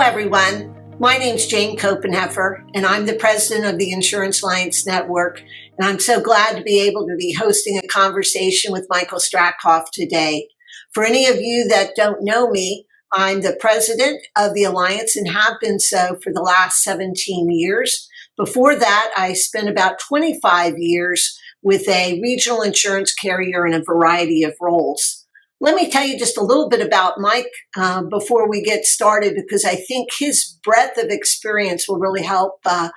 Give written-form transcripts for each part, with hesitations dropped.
everyone. My name's Jane Copenheffer, and I'm the president of the Insurance Alliance Network. And I'm so glad to be able to be hosting a conversation with Michael Strakhov today. For any of you that don't know me, I'm the president of the Alliance and have been so for the last 17 years. Before that, I spent about 25 years with a regional insurance carrier in a variety of roles. Let me tell you just a little bit about Mike before we get started, because I think his breadth of experience will really help add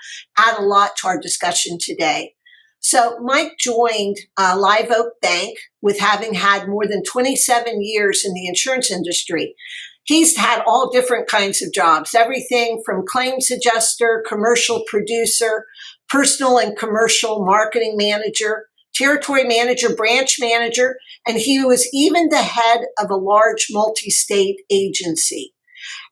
a lot to our discussion today. So Mike joined Live Oak Bank with having had more than 27 years in the insurance industry. He's had all different kinds of jobs, everything from claims adjuster, commercial producer, personal and commercial marketing manager, territory manager, branch manager, and he was even the head of a large multi-state agency.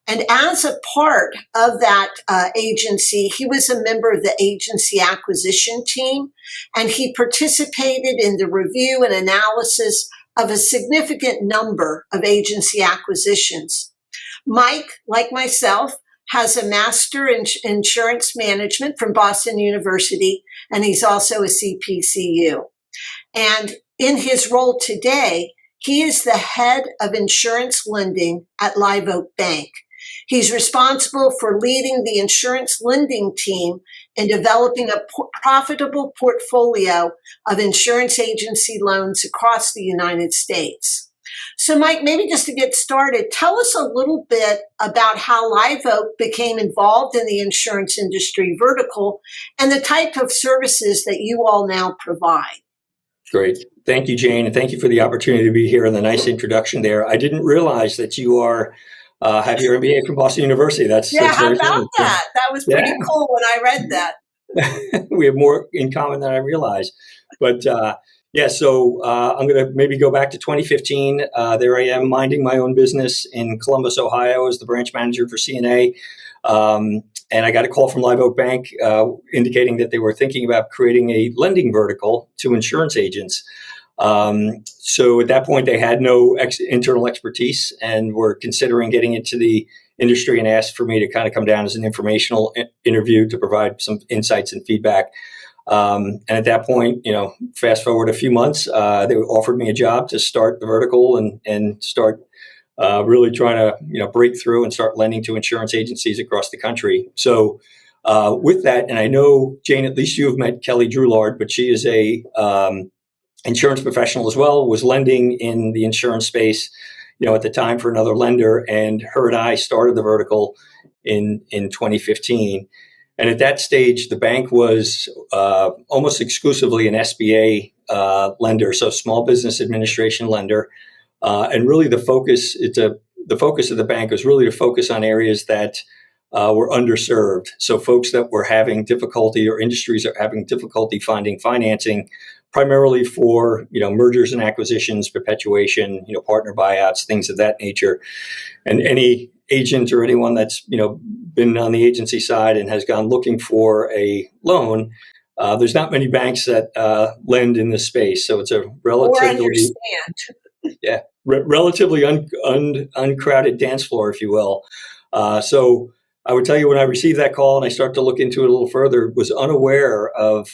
And as a part of that agency, he was a member of the agency acquisition team, and he participated in the review and analysis of a significant number of agency acquisitions. Mike, like myself, has a master in insurance management from Boston University, and he's also a CPCU. And in his role today, he is the head of insurance lending at Live Oak Bank. He's responsible for leading the insurance lending team in developing a profitable portfolio of insurance agency loans across the United States. So Mike, maybe just to get started, tell us a little bit about how Live Oak became involved in the insurance industry vertical and the type of services that you all now provide. Great. Thank you, Jane, and thank you for the opportunity to be here and the nice introduction there. I didn't realize that you have your MBA from Boston University. That's how about that? That was pretty cool when I read that. We have more in common than I realized. But so I'm going to maybe go back to 2015. There I am minding my own business in Columbus, Ohio as the branch manager for CNA. And I got a call from Live Oak Bank indicating that they were thinking about creating a lending vertical to insurance agents. So at that point, they had no internal expertise and were considering getting into the industry and asked for me to kind of come down as an informational interview to provide some insights and feedback. And at that point, fast forward a few months, they offered me a job to start the vertical and start really trying to, break through and start lending to insurance agencies across the country. So with that, and I know, Jane, at least you have met Kelly Drulard, but she is a insurance professional as well, was lending in the insurance space, at the time for another lender. And her and I started the vertical in 2015. And at that stage, the bank was almost exclusively an SBA lender, so small business administration lender. And really the focus of the bank was really to focus on areas that were underserved. So folks that were having difficulty or industries that are having difficulty finding financing, primarily for, mergers and acquisitions, perpetuation, partner buyouts, things of that nature. And any agent or anyone that's, been on the agency side and has gone looking for a loan, there's not many banks that lend in this space. So it's a relatively relatively uncrowded dance floor, if you will. So I would tell you, when I received that call and I started to look into it a little further, was unaware of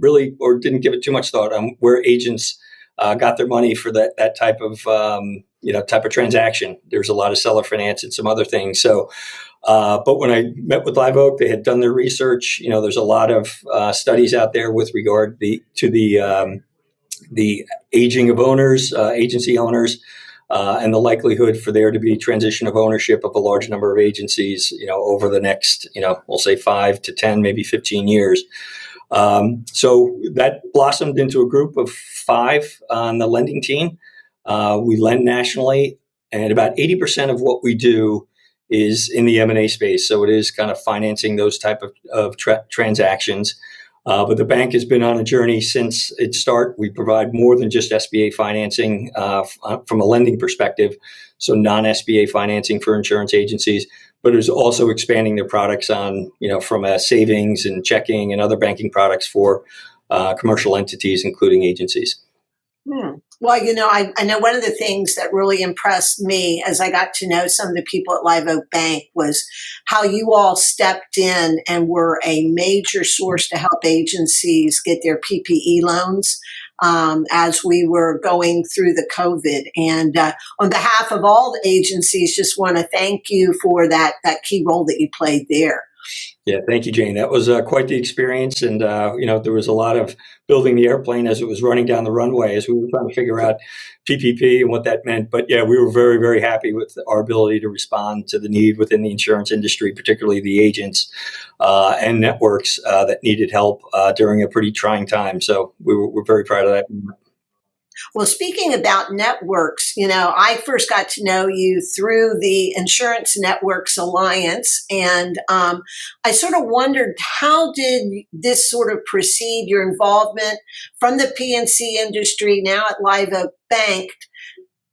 really, or didn't give it too much thought on where agents got their money for that type of transaction. There's a lot of seller finance and some other things. So, but when I met with Live Oak, they had done their research. There's a lot of studies out there with regard to the aging of owners, agency owners, and the likelihood for there to be transition of ownership of a large number of agencies, over the next, we'll say 5 to 10, maybe 15 years. So that blossomed into a group of 5 on the lending team. We lend nationally, and about 80% of what we do is in the M&A space. So it is kind of financing those type of transactions. But the bank has been on a journey since its start. We provide more than just SBA financing from a lending perspective, so non-SBA financing for insurance agencies, but it is also expanding their products on, from a savings and checking and other banking products for commercial entities, including agencies. Well, I know one of the things that really impressed me as I got to know some of the people at Live Oak Bank was how you all stepped in and were a major source to help agencies get their PPE loans as we were going through the COVID. And on behalf of all the agencies, just want to thank you for that key role that you played there. Yeah, thank you, Jane. That was quite the experience, and there was a lot of building the airplane as it was running down the runway as we were trying to figure out PPP and what that meant. But yeah, we were very, very happy with our ability to respond to the need within the insurance industry, particularly the agents and networks that needed help during a pretty trying time. So we're very proud of that. Well, speaking about networks, I first got to know you through the Insurance Networks Alliance, and I sort of wondered, how did this sort of precede your involvement from the PNC industry, now at Live Oak Bank,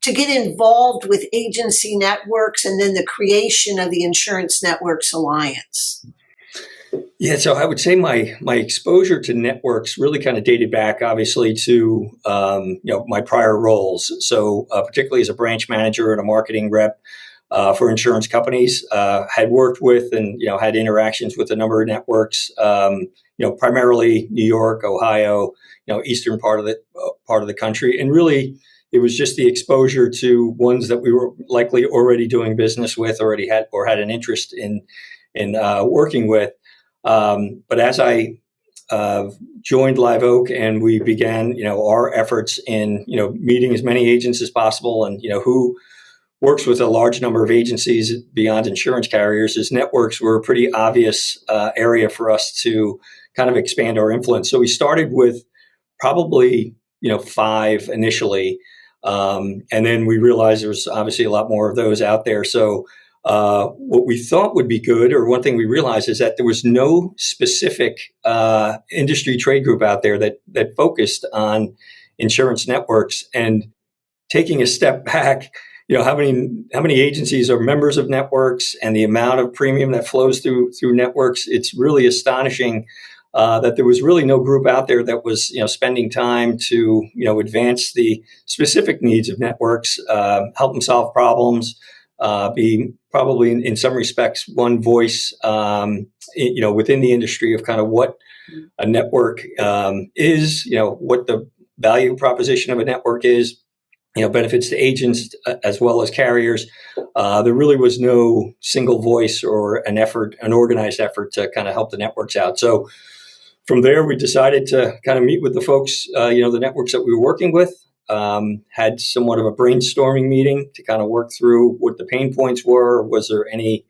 to get involved with agency networks and then the creation of the Insurance Networks Alliance? Yeah, so I would say my exposure to networks really kind of dated back, obviously, to my prior roles. So particularly as a branch manager and a marketing rep for insurance companies, had worked with and had interactions with a number of networks. Primarily New York, Ohio, eastern part of the country, and really it was just the exposure to ones that we were likely already doing business with, already had an interest in working with. But as I joined Live Oak and we began, our efforts in, meeting as many agents as possible, and who works with a large number of agencies beyond insurance carriers, as networks were a pretty obvious area for us to kind of expand our influence. So we started with probably 5 initially, and then we realized there was obviously a lot more of those out there. So what we thought would be good, or one thing we realized, is that there was no specific industry trade group out there that focused on insurance networks. And taking a step back, how many agencies are members of networks, and the amount of premium that flows through networks, it's really astonishing that there was really no group out there that was spending time to advance the specific needs of networks, help them solve problems. Be probably in some respects one voice, within the industry of kind of what a network is, what the value proposition of a network is, benefits to agents as well as carriers. There really was no single voice or an organized effort to kind of help the networks out. So from there, we decided to kind of meet with the folks, the networks that we were working with. Had somewhat of a brainstorming meeting to kind of work through what the pain points were. Was there any,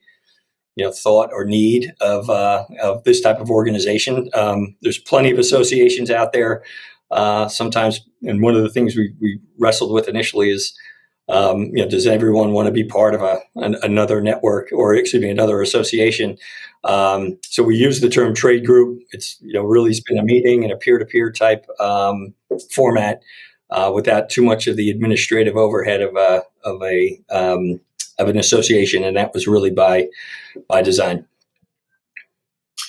thought or need of this type of organization? There's plenty of associations out there. Sometimes, and one of the things we wrestled with initially is, does everyone want to be part of another network, or another association? So we use the term trade group. It's really been a meeting in a peer-to-peer type format. Without too much of the administrative overhead of an association, and that was really by design.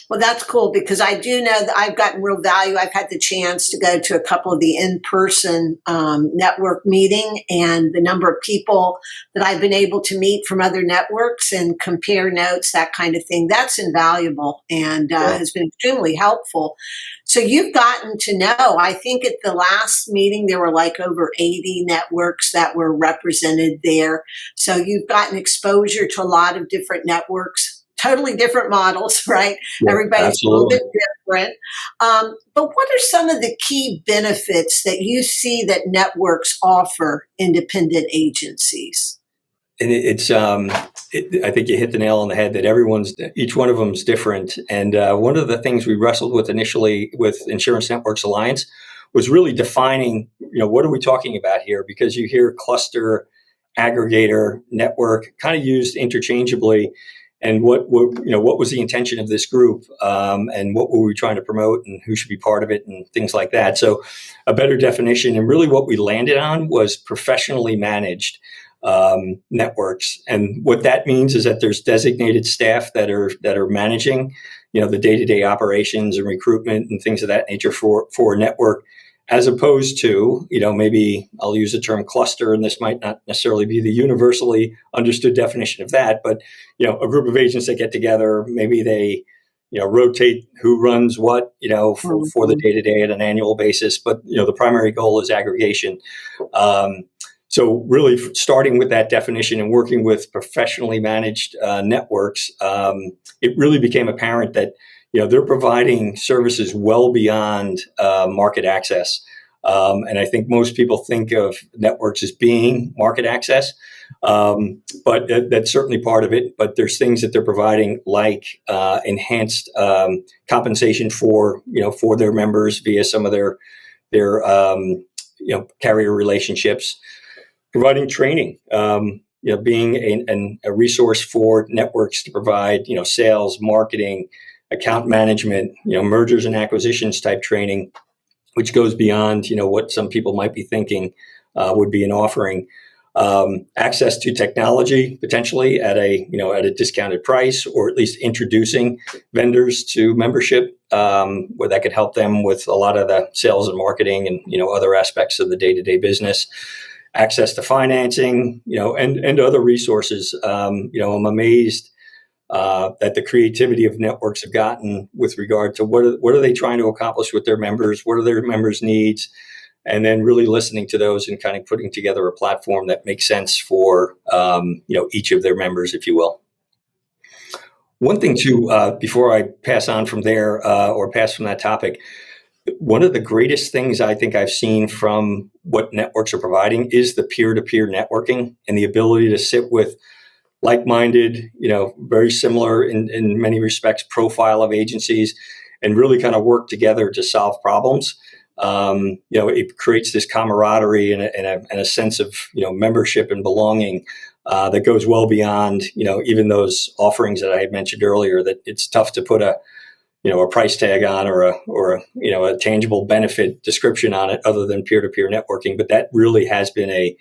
Well, that's cool, because I do know that I've gotten real value. I've had the chance to go to a couple of the in-person network meeting, and the number of people that I've been able to meet from other networks and compare notes, that kind of thing, that's invaluable and has been extremely helpful. So you've gotten to know, I think at the last meeting, there were like over 80 networks that were represented there. So you've gotten exposure to a lot of different networks, totally different models, right? Yeah, Everybody's absolutely. a little bit different. But what are some of the key benefits that you see that networks offer independent agencies? And I think you hit the nail on the head that each one of them is different. And one of the things we wrestled with initially with Insurance Networks Alliance was really defining, what are we talking about here? Because you hear cluster, aggregator, network kind of used interchangeably. And what was the intention of this group, and what were we trying to promote, and who should be part of it, and things like that. So a better definition, and really what we landed on, was professionally managed networks. And what that means is that there's designated staff that are managing, the day-to-day operations and recruitment and things of that nature for a network. as opposed to, maybe I'll use the term cluster, and this might not necessarily be the universally understood definition of that, but, a group of agents that get together, maybe they, rotate who runs what, for the day-to-day at an annual basis. But, the primary goal is aggregation. So really starting with that definition and working with professionally managed networks, it really became apparent that, they're providing services well beyond market access. And I think most people think of networks as being market access, but that's certainly part of it. But there's things that they're providing, like enhanced compensation for their members via some of their carrier relationships, providing training, being a resource for networks to provide sales, marketing, account management, mergers and acquisitions type training, which goes beyond, what some people might be thinking would be an offering. Access to technology, potentially at a discounted price, or at least introducing vendors to membership, where that could help them with a lot of the sales and marketing and, other aspects of the day-to-day business. Access to financing, and other resources. I'm amazed that the creativity of networks have gotten with regard to what are they trying to accomplish with their members, what are their members' needs, and then really listening to those and kind of putting together a platform that makes sense for each of their members, if you will. One thing too, before I pass on from there or pass from that topic, one of the greatest things I think I've seen from what networks are providing is the peer-to-peer networking and the ability to sit with like-minded, very similar in many respects profile of agencies, and really kind of work together to solve problems. It creates this camaraderie and a sense of membership and belonging that goes well beyond even those offerings that I had mentioned earlier. That it's tough to put a price tag on or a tangible benefit description on it other than peer-to-peer networking. But that really has been a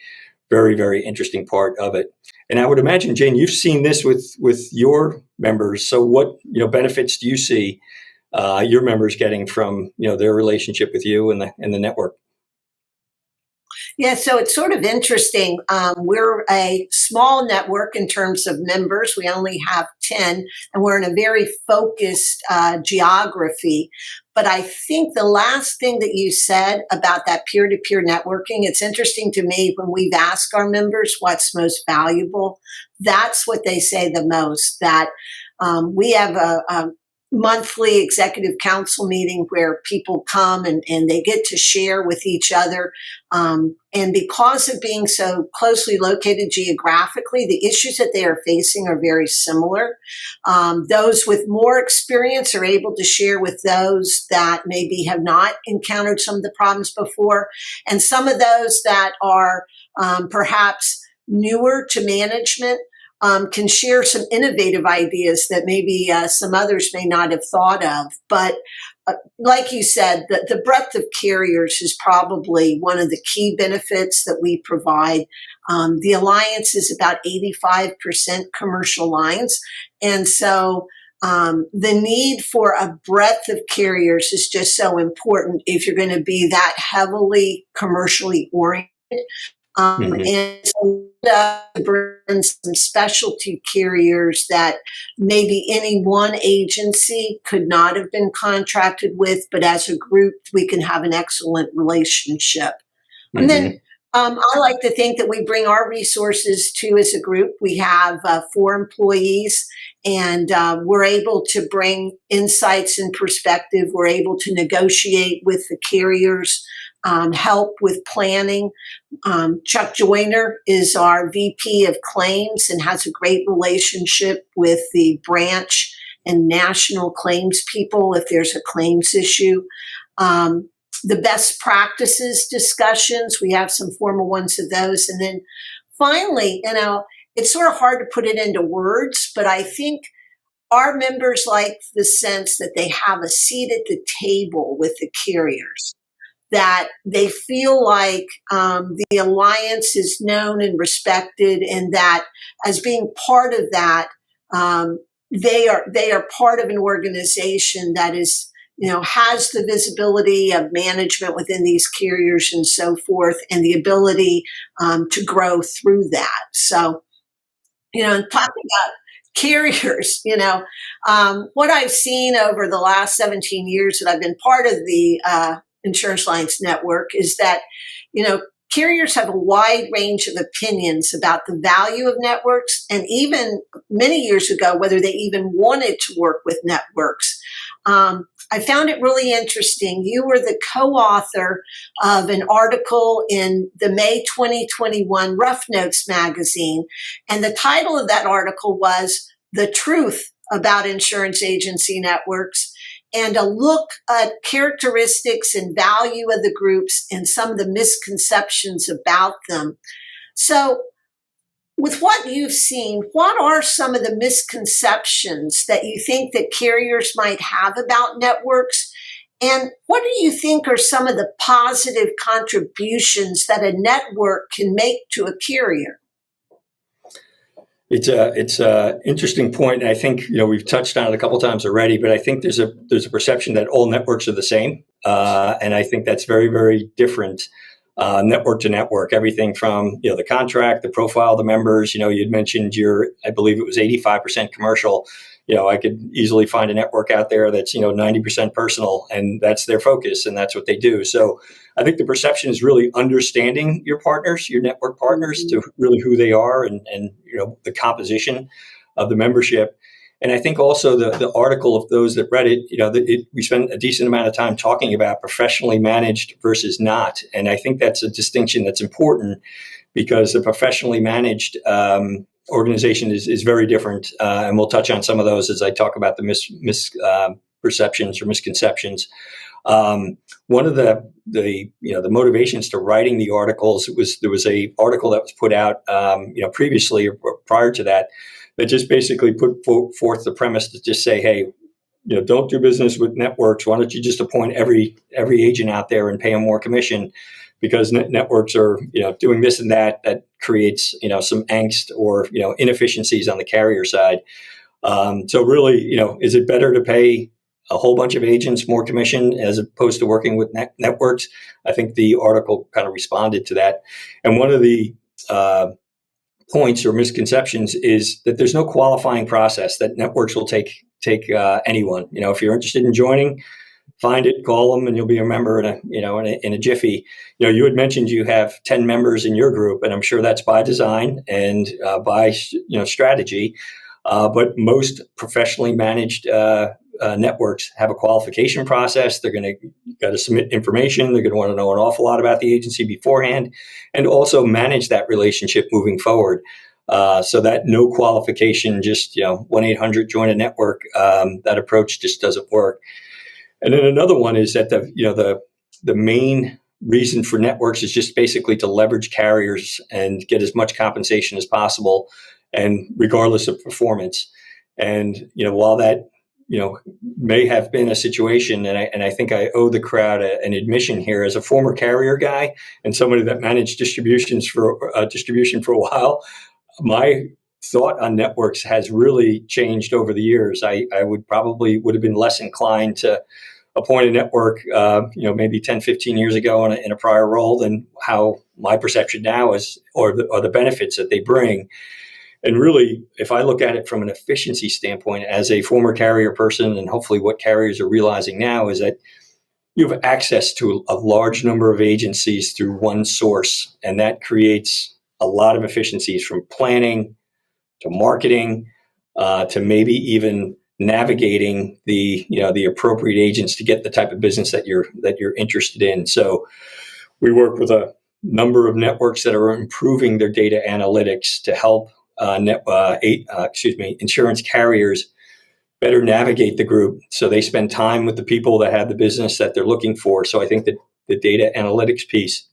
very, very interesting part of it. And I would imagine, Jane, you've seen this with your members. So what benefits do you see your members getting from their relationship with you and the network? Yeah, so it's sort of interesting. We're a small network in terms of members. We only have 10, and we're in a very focused geography. But I think the last thing that you said about that peer-to-peer networking, it's interesting to me when we've asked our members what's most valuable, that's what they say the most, that we have a monthly executive council meeting where people come and they get to share with each other. And because of being so closely located geographically, the issues that they are facing are very similar. Those with more experience are able to share with those that maybe have not encountered some of the problems before. And some of those that are perhaps newer to management can share some innovative ideas that maybe some others may not have thought of. But like you said, the breadth of carriers is probably one of the key benefits that we provide. The Alliance is about 85% commercial lines. And so the need for a breadth of carriers is just so important if you're going to be that heavily commercially oriented. And so bring some specialty carriers that maybe any one agency could not have been contracted with, but as a group, we can have an excellent relationship. And then I like to think that we bring our resources to as a group. We have 4 employees, and we're able to bring insights and perspective. We're able to negotiate with the carriers, help with planning. Chuck Joyner is our VP of claims and has a great relationship with the branch and national claims people if there's a claims issue. The best practices discussions, we have some formal ones of those. And then finally, it's sort of hard to put it into words, but I think our members like the sense that they have a seat at the table with the carriers, that they feel like the Alliance is known and respected, and that as being part of that, they are part of an organization that is has the visibility of management within these carriers and so forth, and the ability to grow through that. So, and talking about carriers, what I've seen over the last 17 years that I've been part of the Insurance Alliance Network is that, carriers have a wide range of opinions about the value of networks, and even many years ago, whether they even wanted to work with networks. I found it really interesting. You were the co-author of an article in the May 2021 Rough Notes magazine, and the title of that article was "The Truth About Insurance Agency Networks," and a look at characteristics and value of the groups and some of the misconceptions about them. So, with what you've seen, what are some of the misconceptions that you think that carriers might have about networks? And what do you think are some of the positive contributions that a network can make to a carrier? It's a interesting point, and I think we've touched on it a couple times already. But I think there's a perception that all networks are the same, and I think that's very, very different, network to network. Everything from the contract, the profile of the members. You'd mentioned I believe it was 85% commercial. I could easily find a network out there that's 90% personal, and that's their focus, and that's what they do. So I think the perception is really understanding your partners, your network partners, to really who they are and the composition of the membership. And I think also the article, of those that read it, we spent a decent amount of time talking about professionally managed versus not. And I think that's a distinction that's important, because the professionally managed organization is very different. And we'll touch on some of those as I talk about the misperceptions or misconceptions. One of the motivations to writing the articles there was a article that was put out previously or prior to that just basically put forth the premise to just say, hey, don't do business with networks. Why don't you just appoint every agent out there and pay them more commission, because networks are doing this and that creates some angst or inefficiencies on the carrier side. So really, is it better to pay a whole bunch of agents more commission as opposed to working with networks? I think the article kind of responded to that. And one of the points or misconceptions is that there's no qualifying process, that networks will take anyone. If you're interested in joining, find it, call them, and you'll be a member in a jiffy. You had mentioned you have 10 members in your group, and I'm sure that's by design and by strategy. But most professionally managed networks have a qualification process. They're going to submit information. They're going to want to know an awful lot about the agency beforehand, and also manage that relationship moving forward. So that no qualification, just 1-800 join a network. That approach just doesn't work. And then another one is that the main reason for networks is just basically to leverage carriers and get as much compensation as possible, and regardless of performance. And while that may have been a situation, and I think I owe the crowd an admission here as a former carrier guy and somebody that managed distribution for a while. My thought on networks has really changed over the years. I would have been less inclined to appoint a network, maybe 10, 15 years ago in a prior role, than how my perception now is, or the benefits that they bring. And really, if I look at it from an efficiency standpoint, as a former carrier person, and hopefully what carriers are realizing now, is that you have access to a large number of agencies through one source, and that creates a lot of efficiencies, from planning to marketing to maybe even navigating the appropriate agents to get the type of business that you're interested in. So we work with a number of networks that are improving their data analytics to help insurance carriers better navigate the group, so they spend time with the people that have the business that they're looking for. So I think that the data analytics piece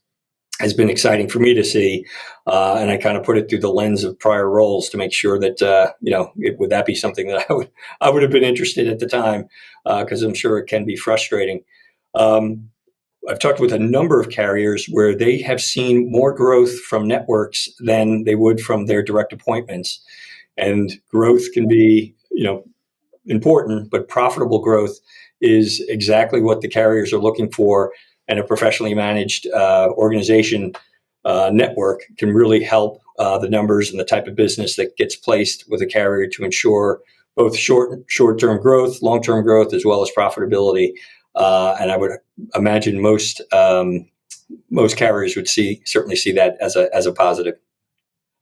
has been exciting for me to see, and I kind of put it through the lens of prior roles to make sure that would that be something that I would have been interested at the time, because I'm sure it can be frustrating. I've talked with a number of carriers where they have seen more growth from networks than they would from their direct appointments. And growth can be, important, but profitable growth is exactly what the carriers are looking for, and a professionally managed organization network can really help the numbers and the type of business that gets placed with a carrier to ensure both short-term growth, long-term growth, as well as profitability. And I would imagine most carriers would certainly see that as a positive.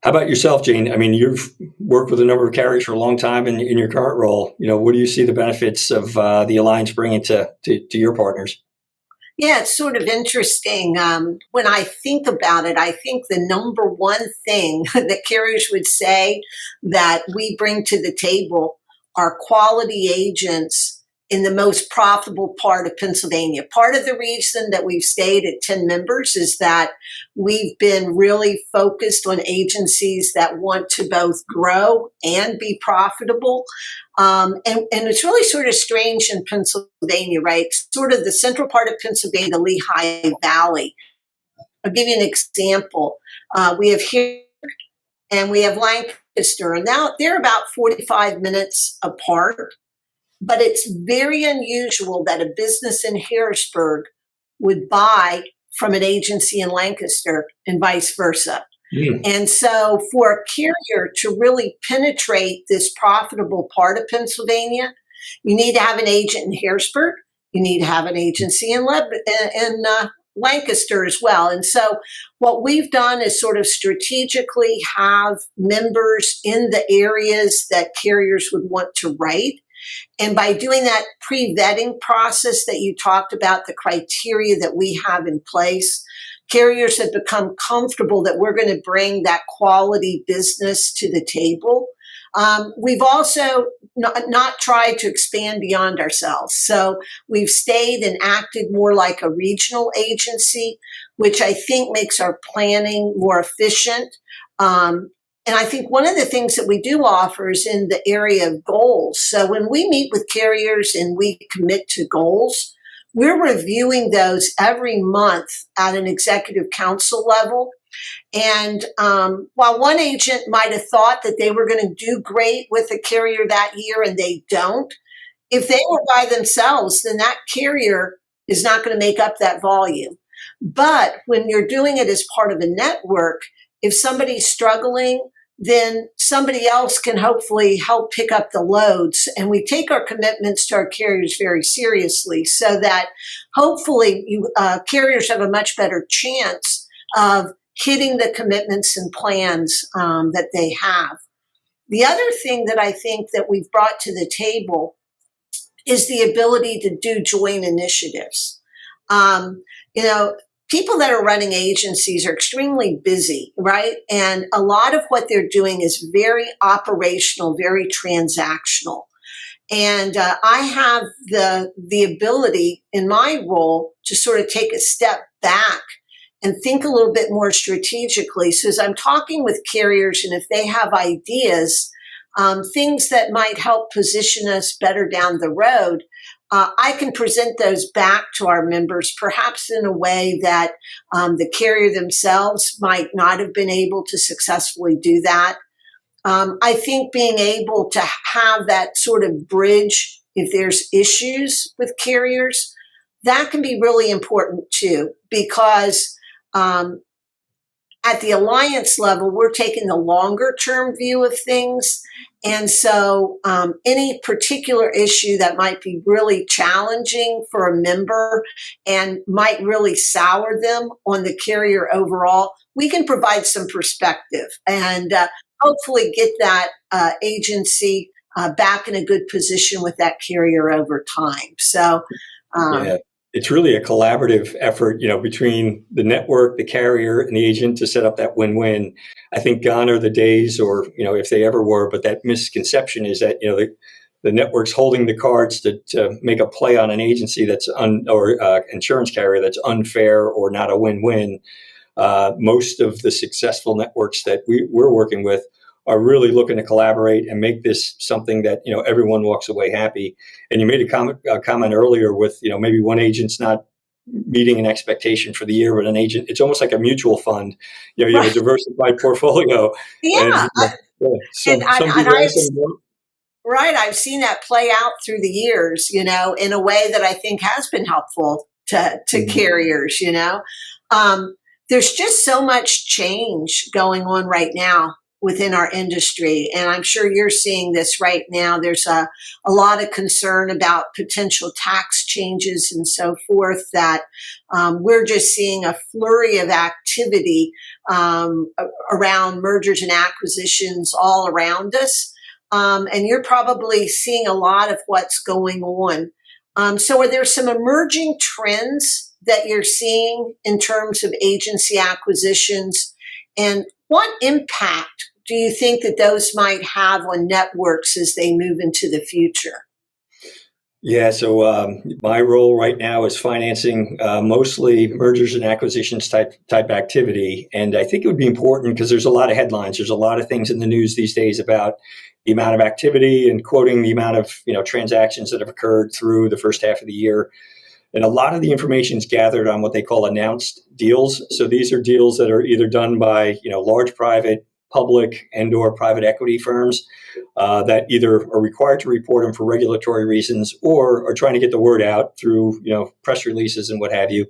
How about yourself, Jane? I mean, you've worked with a number of carriers for a long time in your current role. What do you see the benefits of the alliance bringing to your partners? Yeah, it's sort of interesting. When I think about it, I think the number one thing that carriers would say that we bring to the table are quality agents in the most profitable part of Pennsylvania. Part of the reason that we've stayed at 10 members is that we've been really focused on agencies that want to both grow and be profitable. And it's really sort of strange in Pennsylvania, right? Sort of the central part of Pennsylvania, the Lehigh Valley. I'll give you an example. We have here and we have Lancaster, and now they're about 45 minutes apart. But it's very unusual that a business in Harrisburg would buy from an agency in Lancaster and vice versa. Mm. And so for a carrier to really penetrate this profitable part of Pennsylvania, you need to have an agent in Harrisburg. You need to have an agency in Lancaster as well. And so what we've done is sort of strategically have members in the areas that carriers would want to write. And by doing that pre-vetting process that you talked about, the criteria that we have in place, carriers have become comfortable that we're going to bring that quality business to the table. We've also not tried to expand beyond ourselves. So we've stayed and acted more like a regional agency, which I think makes our planning more efficient. And I think one of the things that we do offer is in the area of goals. So when we meet with carriers and we commit to goals, we're reviewing those every month at an executive council level. And while one agent might have thought that they were going to do great with a carrier that year and they don't, if they were by themselves, then that carrier is not going to make up that volume. But when you're doing it as part of a network, if somebody's struggling, then somebody else can hopefully help pick up the loads. And we take our commitments to our carriers very seriously so that hopefully carriers have a much better chance of hitting the commitments and plans that they have. The other thing that I think that we've brought to the table is the ability to do joint initiatives. People that are running agencies are extremely busy, right? And a lot of what they're doing is very operational, very transactional. And I have the ability in my role to sort of take a step back and think a little bit more strategically. So as I'm talking with carriers and if they have ideas, things that might help position us better down the road, I can present those back to our members, perhaps in a way that the carrier themselves might not have been able to successfully do that. I think being able to have that sort of bridge if there's issues with carriers, that can be really important too, because at the alliance level, we're taking the longer term view of things. And so any particular issue that might be really challenging for a member and might really sour them on the carrier overall, we can provide some perspective and hopefully get that agency back in a good position with that carrier over time. So, Yeah. It's really a collaborative effort, between the network, the carrier, and the agent to set up that win-win. I think gone are the days, or if they ever were, but that misconception is that the network's holding the cards to make a play on an agency that's insurance carrier that's unfair or not a win-win. Most of the successful networks that we're working with are really looking to collaborate and make this something that everyone walks away happy. And you made a comment earlier with maybe one agent's not meeting an expectation for the year, but an agent, it's almost like a mutual fund. You have a diversified portfolio. yeah. And, some do well, some don't. Right. I've seen that play out through the years, in a way that I think has been helpful to Mhm. carriers, Um, there's just so much change going on right now within our industry. And I'm sure you're seeing this right now. There's a lot of concern about potential tax changes and so forth that we're just seeing a flurry of activity around mergers and acquisitions all around us, and you're probably seeing a lot of what's going on. So, are there some emerging trends that you're seeing in terms of agency acquisitions? And what impact do you think that those might have on networks as they move into the future? Yeah, so my role right now is financing mostly mergers and acquisitions type activity, and I think it would be important because there's a lot of headlines. There's a lot of things in the news these days about the amount of activity and quoting the amount of transactions that have occurred through the first half of the year, and a lot of the information is gathered on what they call announced deals. So these are deals that are either done by large private, public, and/or private equity firms that either are required to report them for regulatory reasons or are trying to get the word out through press releases and what have you.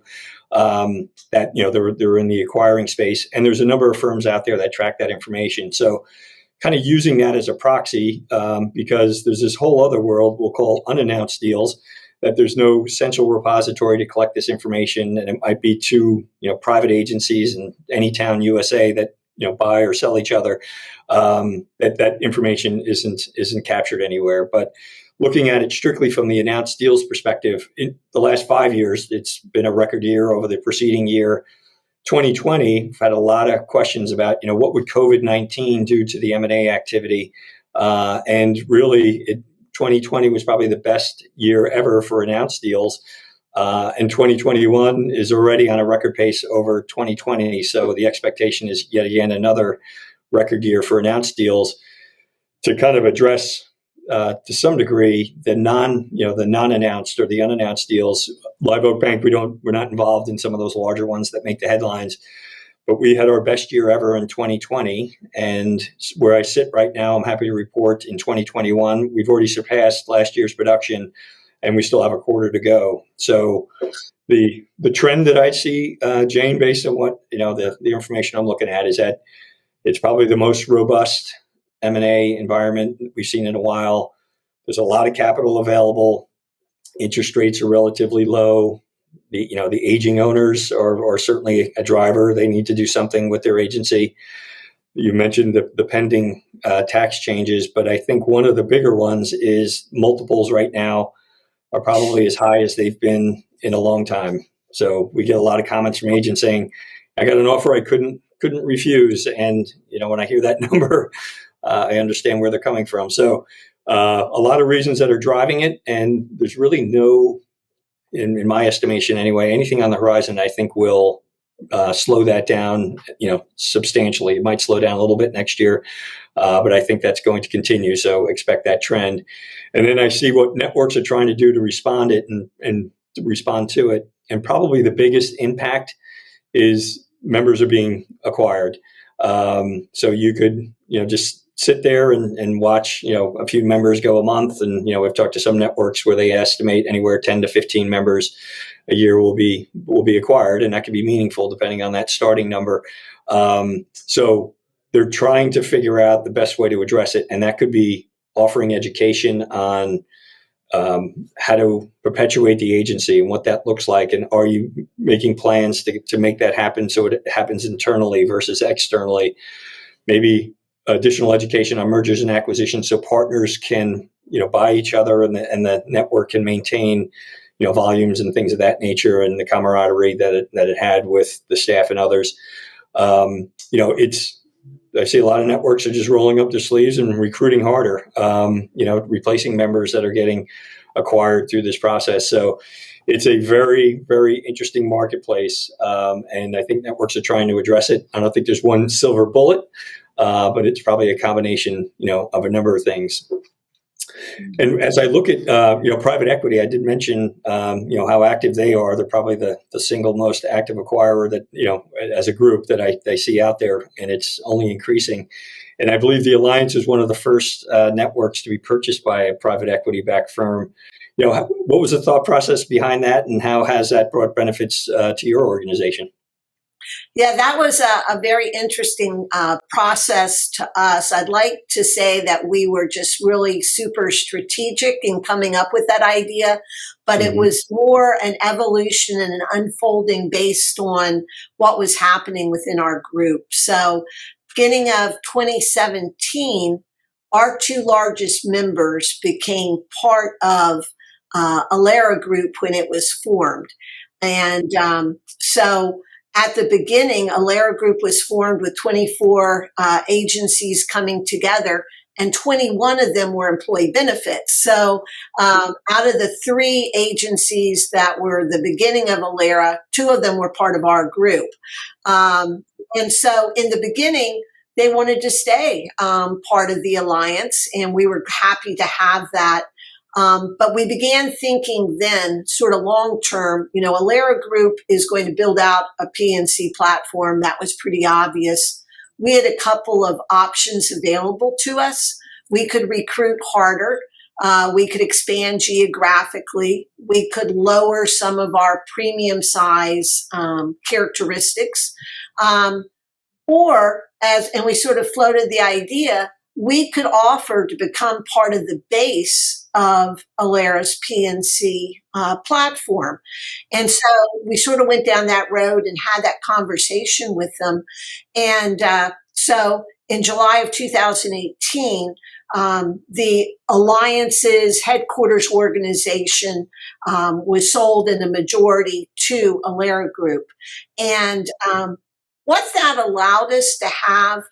That they're in the acquiring space, and there's a number of firms out there that track that information. So kind of using that as a proxy, because there's this whole other world we'll call unannounced deals, that there's no central repository to collect this information, and it might be two private agencies in any town USA that buy or sell each other. That information isn't captured anywhere. But looking at it strictly from the announced deals perspective, in the last 5 years, it's been a record year over the preceding year. 2020, we've had a lot of questions about, what would COVID-19 do to the M&A activity? And really, 2020 was probably the best year ever for announced deals. And 2021 is already on a record pace over 2020. So the expectation is yet again another record year for announced deals. To kind of address to some degree the non-announced or the unannounced deals. Live Oak Bank, we're not involved in some of those larger ones that make the headlines, but we had our best year ever in 2020. And where I sit right now, I'm happy to report in 2021 we've already surpassed last year's production, and we still have a quarter to go. So the trend that I see, Jane, based on what the information I'm looking at, is that it's probably the most robust M&A environment we've seen in a while. There's a lot of capital available. Interest rates are relatively low. The aging owners are certainly a driver. They need to do something with their agency. You mentioned the pending tax changes, but I think one of the bigger ones is multiples right now are probably as high as they've been in a long time. So we get a lot of comments from agents saying, "I got an offer I couldn't refuse," and when I hear that number, I understand where they're coming from. So a lot of reasons that are driving it, and there's really no, in my estimation anyway, anything on the horizon I think will slow that down, substantially. It might slow down a little bit next year, but I think that's going to continue. So expect that trend. And then I see what networks are trying to do to respond to respond to it. And probably the biggest impact is members are being acquired. So you could, just sit there and watch, a few members go a month. And, we've talked to some networks where they estimate anywhere 10 to 15 members a year will be acquired. And that can be meaningful depending on that starting number. So they're trying to figure out the best way to address it. And that could be offering education on how to perpetuate the agency and what that looks like. And are you making plans to make that happen so it happens internally versus externally? Maybe additional education on mergers and acquisitions so partners can, buy each other and the network can maintain, volumes and things of that nature and the camaraderie that it had with the staff and others. I see a lot of networks are just rolling up their sleeves and recruiting harder, replacing members that are getting acquired through this process. So it's a very, very interesting marketplace. And I think networks are trying to address it. I don't think there's one silver bullet, but it's probably a combination, of a number of things. And as I look at private equity, I did mention how active they are. They're probably the single most active acquirer that as a group that I see out there, and it's only increasing. And I believe the Alliance is one of the first networks to be purchased by a private equity backed firm. What was the thought process behind that, and how has that brought benefits to your organization? Yeah, that was a very interesting process to us. I'd like to say that we were just really super strategic in coming up with that idea, but it was more an evolution and an unfolding based on what was happening within our group. So, beginning of 2017, our two largest members became part of Alera Group when it was formed. And so at the beginning, Alera Group was formed with 24 agencies coming together, and 21 of them were employee benefits. So out of the 3 agencies that were the beginning of Alera, 2 of them were part of our group. And so in the beginning, they wanted to stay part of the Alliance, and we were happy to have that. But we began thinking then, sort of long term, Alera Group is going to build out a PNC platform. That was pretty obvious. We had a couple of options available to us. We could recruit harder. We could expand geographically. We could lower some of our premium size characteristics. And we sort of floated the idea, we could offer to become part of the base of Alera's PNC platform. And so we sort of went down that road and had that conversation with them. And so in July of 2018, the Alliance's headquarters organization was sold in a majority to Alera Group. And what that allowed us to have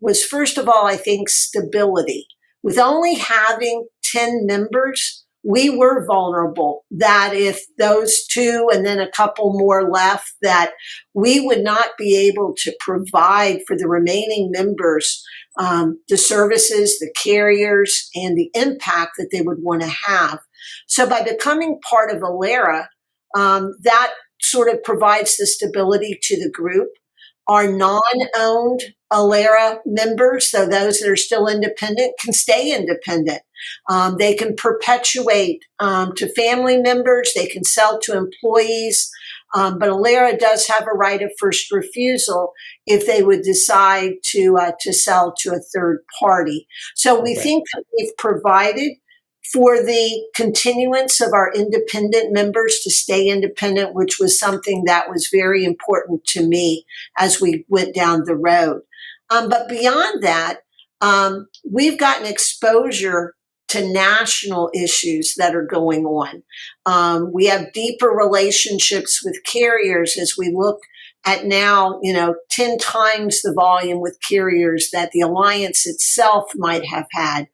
was, first of all, I think, stability. With only having 10 members, we were vulnerable that if those 2 and then a couple more left, that we would not be able to provide for the remaining members the services, the carriers, and the impact that they would want to have. So by becoming part of Alera, that sort of provides the stability to the group. Our non-owned Alera members, so those that are still independent, can stay independent. They can perpetuate to family members. They can sell to employees. But Alera does have a right of first refusal if they would decide to sell to a third party. So we think that we've provided for the continuance of our independent members to stay independent, which was something that was very important to me as we went down the road. But beyond that, we've gotten exposure to national issues that are going on. We have deeper relationships with carriers as we look at now, 10 times the volume with carriers that the Alliance itself might have had.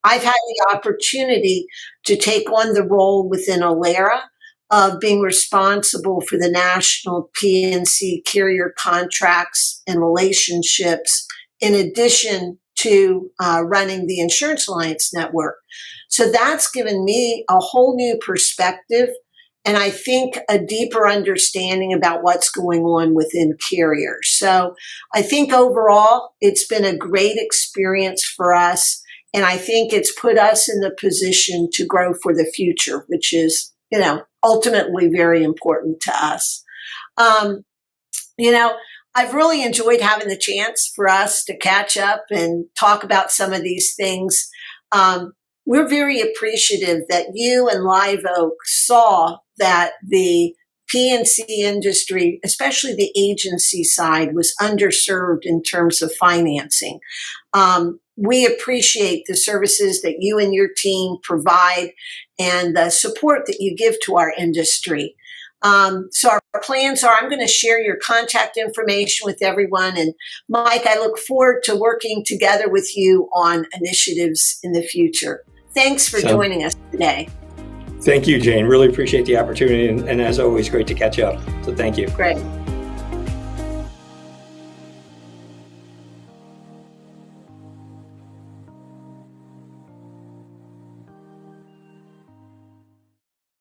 I've had the opportunity to take on the role within Alera of being responsible for the national PNC carrier contracts and relationships, in addition to running the Insurance Alliance Network. So that's given me a whole new perspective, and I think a deeper understanding about what's going on within carriers. So I think overall, it's been a great experience for us. And I think it's put us in the position to grow for the future, which is, ultimately very important to us. I've really enjoyed having the chance for us to catch up and talk about some of these things. We're very appreciative that you and Live Oak saw that the PNC industry, especially the agency side, was underserved in terms of financing. We appreciate the services that you and your team provide and the support that you give to our industry. So our plans are, I'm going to share your contact information with everyone. And Mike, I look forward to working together with you on initiatives in the future. Thanks for joining us today. Thank you, Jane. Really appreciate the opportunity. And as always, great to catch up. So thank you. Great.